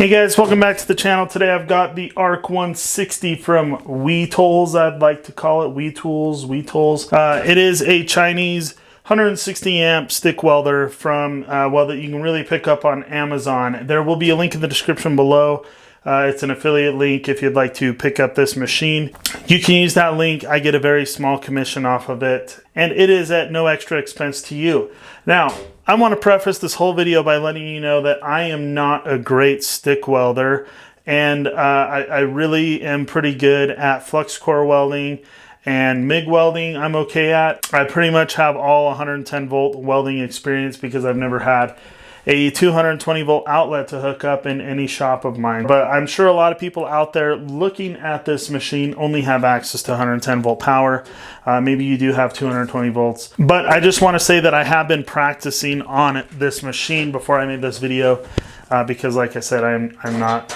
Hey guys, welcome back to the channel. Today I've got the ARC160 from WeTols, I'd like to call it. WeTols. It is a Chinese 160 amp stick welder from, well, that you can really pick up on Amazon. There will be a link in the description below. It's an affiliate link if you'd like to pick up this machine. You can use that link. I get a very small commission off of it, and it is at no extra expense to you. Now, I want to preface this whole video by letting you know that I am not a great stick welder, and I really am pretty good at flux core welding and MIG welding. I'm okay at. I pretty much have all 110 volt welding experience because I've never had a 220 volt outlet to hook up in any shop of mine. But I'm sure a lot of people out there looking at this machine only have access to 110 volt power. Maybe you do have 220 volts. But I just want to say that I have been practicing on this machine before I made this video because, like I said, I'm not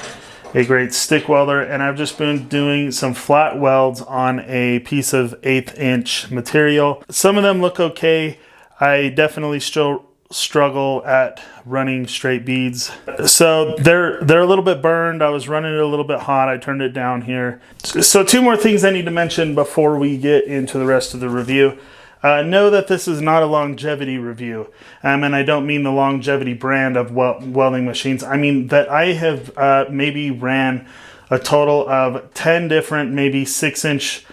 a great stick welder, and I've just been doing some flat welds on a piece of 1/8 inch material. Some of them look okay. I definitely still struggle at running straight beads, so they're a little bit burned. I was running it a little bit hot. I turned it down here. So two more things I need to mention before we get into the rest of the review. Know that this is not a longevity review, and I don't mean the longevity brand of welding machines. I mean that I have maybe ran a total of 10 different, maybe 6-inch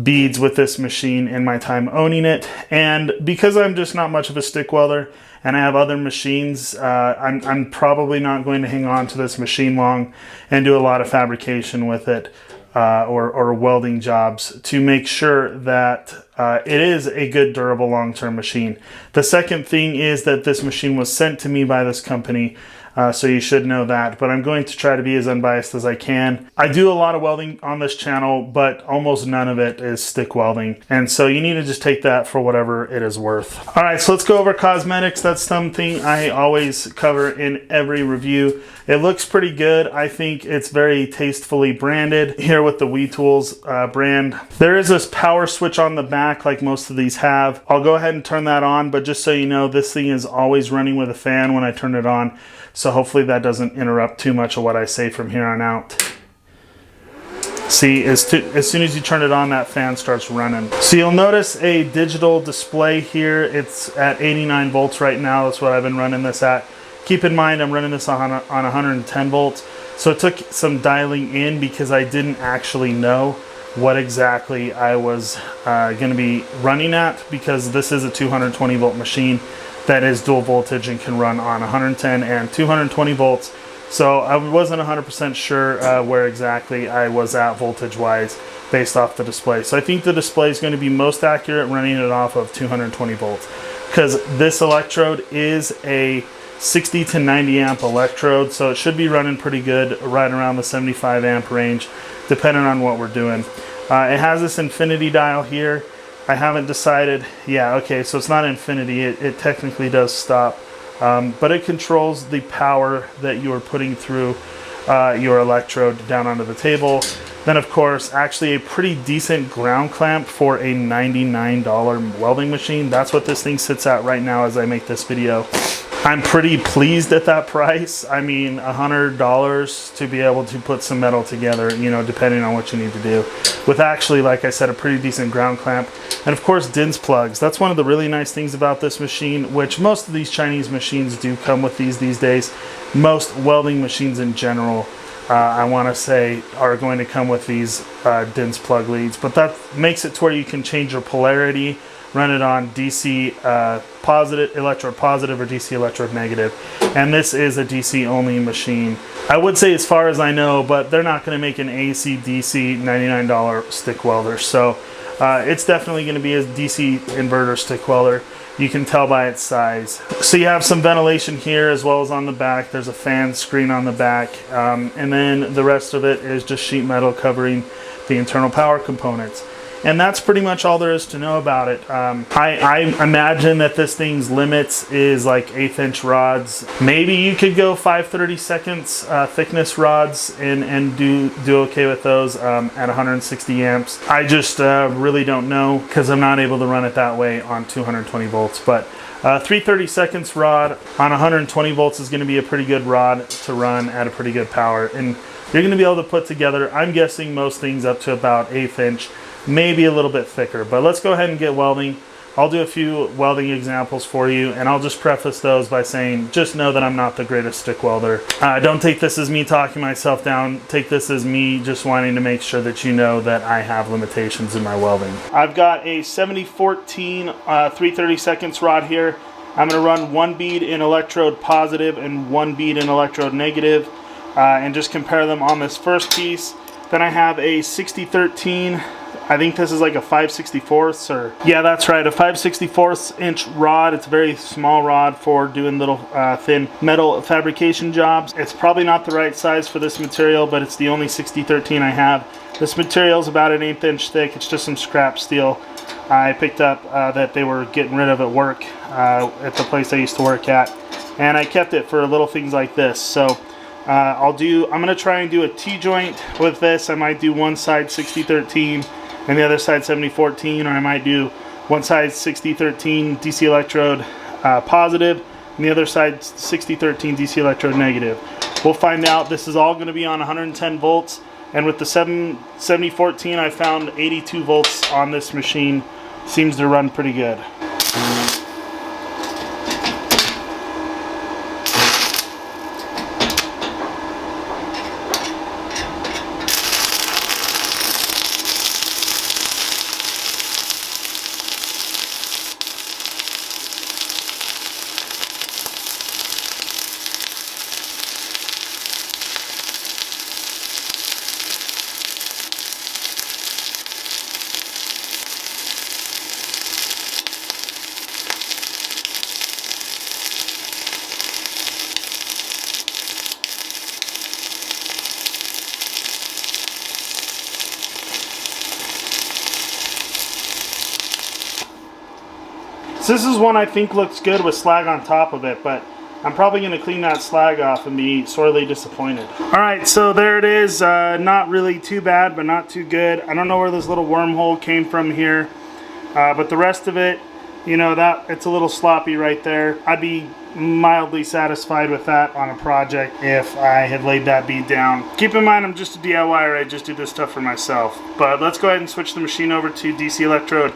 beads with this machine in my time owning it. And because I'm just not much of a stick welder and I have other machines, I'm probably not going to hang on to this machine long and do a lot of fabrication with it or welding jobs to make sure that it is a good, durable, long-term machine. The second thing is that this machine was sent to me by this company, so you should know that, but I'm going to try to be as unbiased as I can. I do a lot of welding on this channel, but almost none of it is stick welding, and so you need to just take that for whatever it is worth. All right, so let's go over cosmetics. That's something I always cover in every review. It looks pretty good. I think it's very tastefully branded here with the WeTols brand. There is this power switch on the back like most of these have. I'll go ahead and turn that on, but just so you know, this thing is always running with a fan when I turn it on. So hopefully that doesn't interrupt too much of what I say from here on out. See, as soon as you turn it on, that fan starts running. So you'll notice a digital display here. It's at 89 volts right now. That's what I've been running this at. Keep in mind, I'm running this on 110 volts. So it took some dialing in because I didn't actually know what exactly I was going to be running at, because this is a 220 volt machine that is dual voltage and can run on 110 and 220 volts. So I wasn't 100% sure where exactly I was at voltage wise based off the display. So I think the display is going to be most accurate running it off of 220 volts, because this electrode is a 60 to 90 amp electrode, so it should be running pretty good right around the 75 amp range depending on what we're doing. It has this infinity dial here. I haven't decided. Yeah, okay, so it's not infinity. It technically does stop, but it controls the power that you are putting through your electrode down onto the table. Then, of course, actually a pretty decent ground clamp for a $99 welding machine. That's what this thing sits at right now as I make this video. I'm pretty pleased at that price. I mean, $100 to be able to put some metal together, you know, depending on what you need to do. With actually, like I said, a pretty decent ground clamp. And of course, DINS plugs. That's one of the really nice things about this machine, which most of these Chinese machines do come with these days. Most welding machines in general, I want to say, are going to come with these DINS plug leads. But that makes it to where you can change your polarity, run it on DC positive, electrode positive, or DC electrode negative. And this is a DC only machine. I would say, as far as I know, but they're not going to make an AC DC $99 stick welder. So it's definitely going to be a DC inverter stick welder. You can tell by its size. So you have some ventilation here as well as on the back. There's a fan screen on the back. And then the rest of it is just sheet metal covering the internal power components. And that's pretty much all there is to know about it. I imagine that this thing's limits is like 1/8 inch rods. Maybe you could go 5/32 thickness rods and do okay with those at 160 amps. I just really don't know, because I'm not able to run it that way on 220 volts. But 3/32 rod on 120 volts is going to be a pretty good rod to run at a pretty good power. And you're going to be able to put together, I'm guessing, most things up to about 1/8 inch, maybe a little bit thicker. But let's go ahead and get welding. I'll do a few welding examples for you, and I'll just preface those by saying, just know that I'm not the greatest stick welder. Don't take this as me talking myself down. Take this as me just wanting to make sure that you know that I have limitations in my welding. I've got a 7014 3/32 rod here. I'm going to run one bead in electrode positive and one bead in electrode negative, and just compare them on this first piece. Then I have a 6013. I think this is like a 5/64, or yeah, that's right, a 5/64 inch rod. It's a very small rod for doing little thin metal fabrication jobs. It's probably not the right size for this material, but it's the only 6013 I have. This material is about an 1/8 inch thick. It's just some scrap steel I picked up that they were getting rid of at work at the place I used to work at, and I kept it for little things like this. So I'm gonna try and do a T-joint with this. I might do one side 6013 and the other side 7014, or I might do one side 6013 DC electrode positive and the other side 6013 DC electrode negative. We'll find out. This is all going to be on 110 volts, and with the 7014 I found 82 volts on this machine. Seems to run pretty good. So this is one I think looks good with slag on top of it, but I'm probably going to clean that slag off and be sorely disappointed. Alright, so there it is. Not really too bad, but not too good. I don't know where this little wormhole came from here, but the rest of it, you know, that it's a little sloppy right there. I'd be mildly satisfied with that on a project if I had laid that bead down. Keep in mind, I'm just a DIYer. I just do this stuff for myself. But let's go ahead and switch the machine over to DC electrode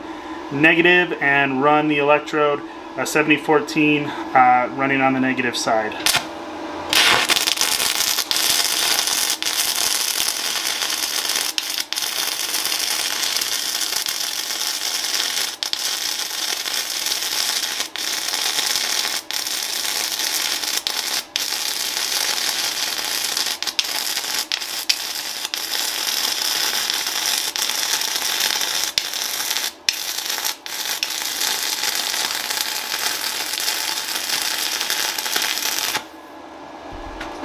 negative and run the electrode 7014 running on the negative side.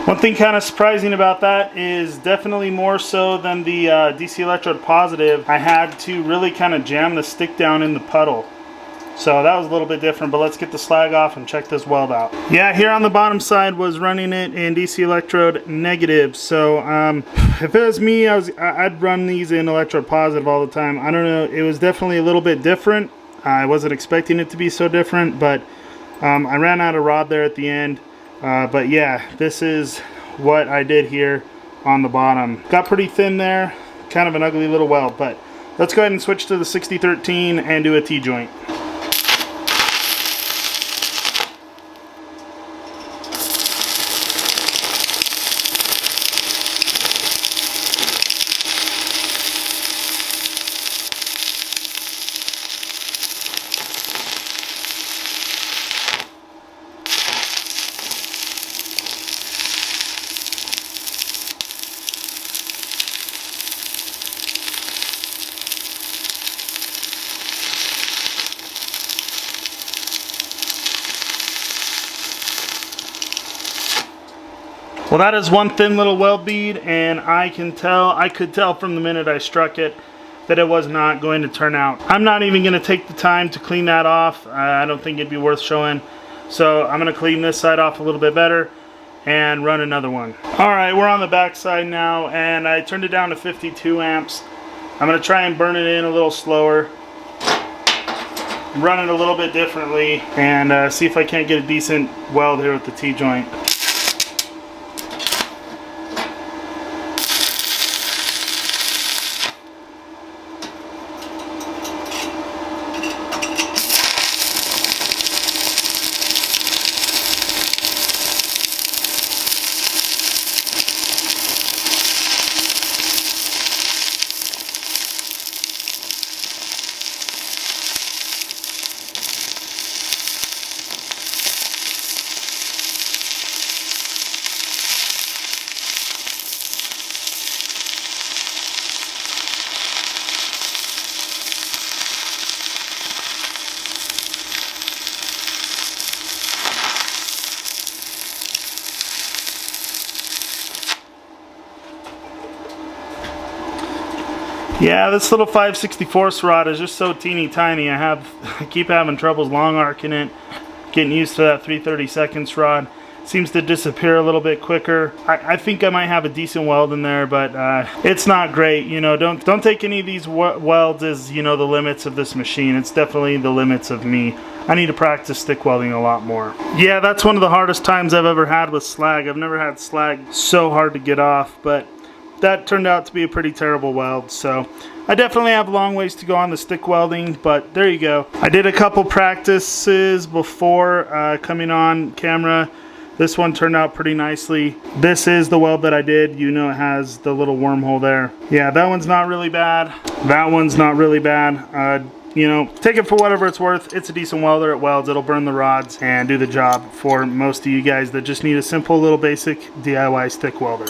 One thing kind of surprising about that is definitely more so than the DC electrode positive, I had to really kind of jam the stick down in the puddle. So that was a little bit different, but let's get the slag off and check this weld out. Yeah, here on the bottom side was running it in DC electrode negative. So if it was me, I'd run these in electrode positive all the time. I don't know, it was definitely a little bit different. I wasn't expecting it to be so different, but I ran out of rod there at the end. But yeah, this is what I did here on the bottom. Got pretty thin there, kind of an ugly little weld, but let's go ahead and switch to the 6013 and do a T-joint. Well, that is one thin little weld bead, and I could tell from the minute I struck it that it was not going to turn out. I'm not even going to take the time to clean that off. I don't think it'd be worth showing. So I'm going to clean this side off a little bit better and run another one. Alright, we're on the back side now, and I turned it down to 52 amps. I'm going to try and burn it in a little slower. run it a little bit differently and see if I can't get a decent weld here with the T-joint. Yeah, this little 5/64 rod is just so teeny tiny. I keep having troubles long arcing it, getting used to that 3/32 rod. Seems to disappear a little bit quicker. I think I might have a decent weld in there, but it's not great. You know, don't take any of these welds as, you know, the limits of this machine. It's definitely the limits of me. I need to practice stick welding a lot more. Yeah, that's one of the hardest times I've ever had with slag. I've never had slag so hard to get off, but that turned out to be a pretty terrible weld. So I definitely have a long ways to go on the stick welding, but there you go. I did a couple practices before coming on camera. This one turned out pretty nicely. This is the weld that I did. You know, it has the little wormhole there. Yeah, that one's not really bad. That one's not really bad. You know, take it for whatever it's worth. It's a decent welder. It welds. It'll burn the rods and do the job for most of you guys that just need a simple little basic DIY stick welder.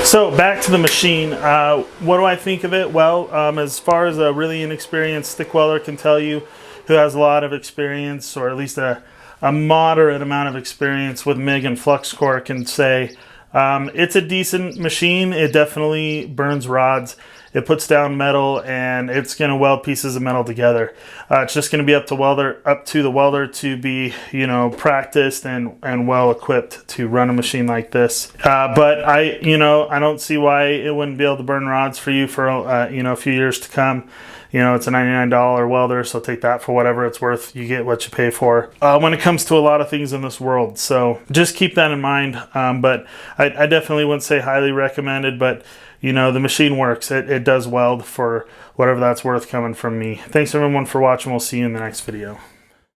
So back to the machine. What do I think of it? Well, as far as a really inexperienced stick welder can tell you, who has a lot of experience, or at least a moderate amount of experience with MIG and flux core, can say it's a decent machine. It definitely burns rods. It puts down metal, and it's going to weld pieces of metal together. It's just going to be up to the welder to be, you know, practiced and well equipped to run a machine like this. But I don't see why it wouldn't be able to burn rods for you for you know, a few years to come. You know, it's a $99 welder, so take that for whatever it's worth. You get what you pay for when it comes to a lot of things in this world. So just keep that in mind. But I definitely wouldn't say highly recommended, but you know, the machine works. It does weld for whatever that's worth coming from me. Thanks everyone for watching. We'll see you in the next video.